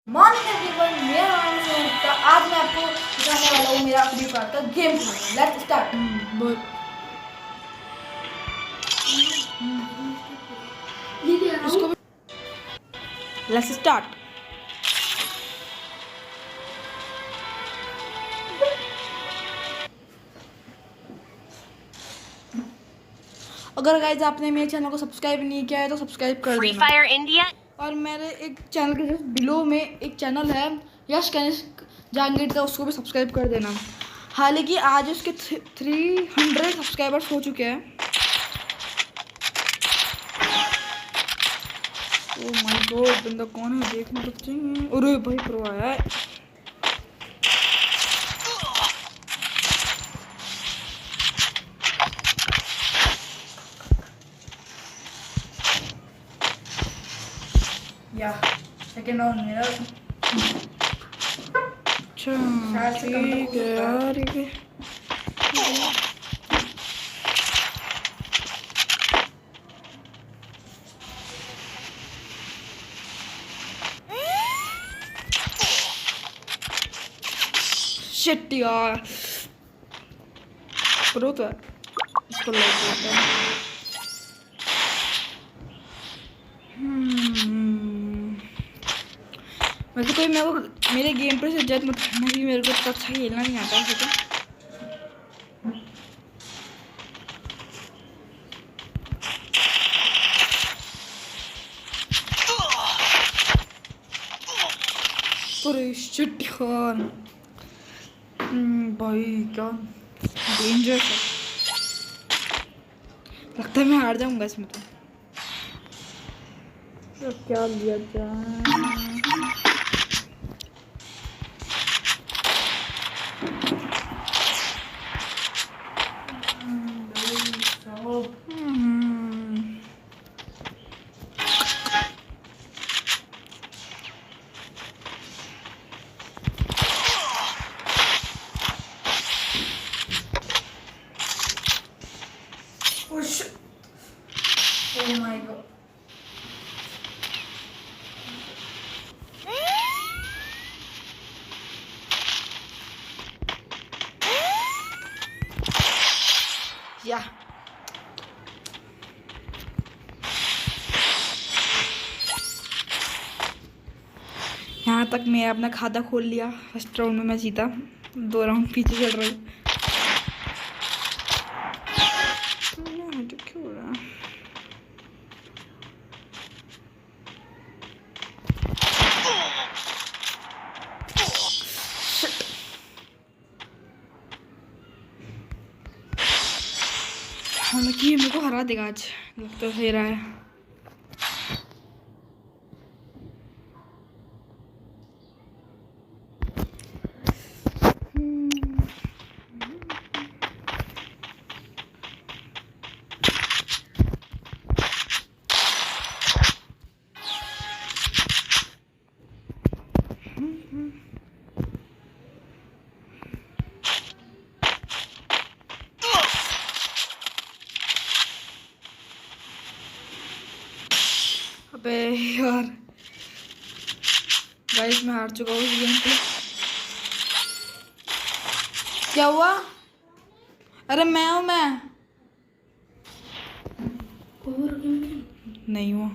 Morning everyone, मेरा नाम है गुप्ता। आज मैं आपको दिखाने वाला हूँ मेरा फ्री फायर का game play. Let's start. Let's start. अगर गाइस आपने मेरे चैनल को सब्सक्राइब नहीं किया है तो सब्सक्राइब कर देना। FREEFIRE India. और मेरे एक चैनल के जस्ट बिलो में एक चैनल है यश कनिष्क जंगिड का, उसको भी सब्सक्राइब कर देना। हालांकि आज उसके 300 सब्सक्राइबर्स हो चुके हैं। ओह माय गॉड, बंदा कौन है देखना तो चाहिए। अरे भाई प्रो आया है। या सेकंड राउंड मेरा। अच्छा ठीक है यार, शिट यार, प्रो तो है, इसको लाइक करता है। वैसे कोई मेरे को मेरे गेम पर से जज मत करना कि मेरे को इतना अच्छा खेलना नहीं आता है। अरे शिट यार, भाई क्या डेंजरस है। लगता है मैं हार जाऊंगा इसमें। तो क्या लिया जाए? Oh my god. Yeah. यहाँ तक मैं अपना खाता खोल लिया। फर्स्ट राउंड में मैं जीता, 2 राउंड पीछे चल रहा हूँ। क्यों हो रहा? हालांकि मेरे को हरा देगा आज, लगता सही रहा है। अबे यार गाइस, मैं हार चुका हूँ इस गेम पे। क्या हुआ? अरे मैं हूँ, मैं नहीं हुआ।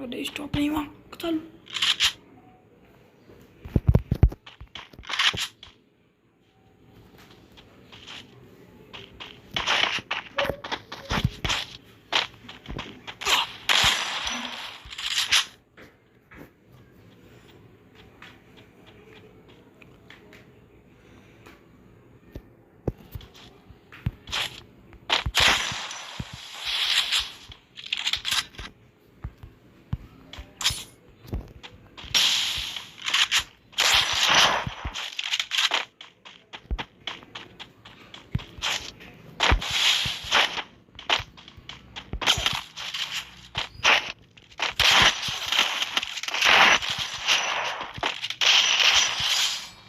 अरे स्टॉप नहीं हुआ, चल।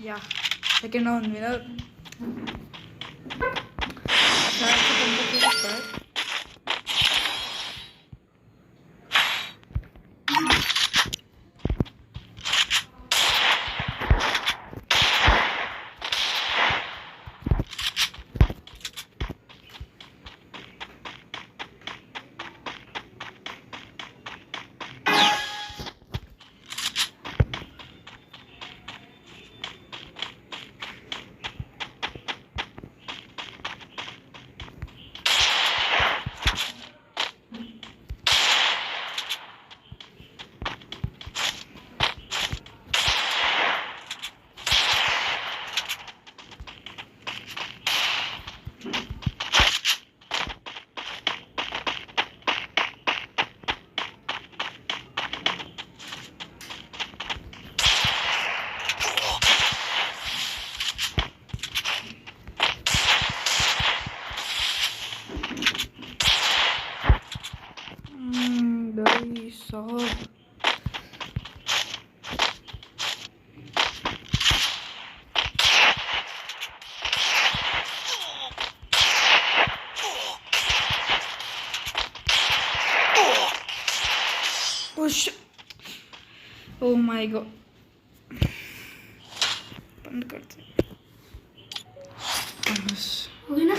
या सेकेंड राउंड मेरा शायद से कंप्लीट हो सकता है। ओह माय गॉड, बंद करते। हो गई ना?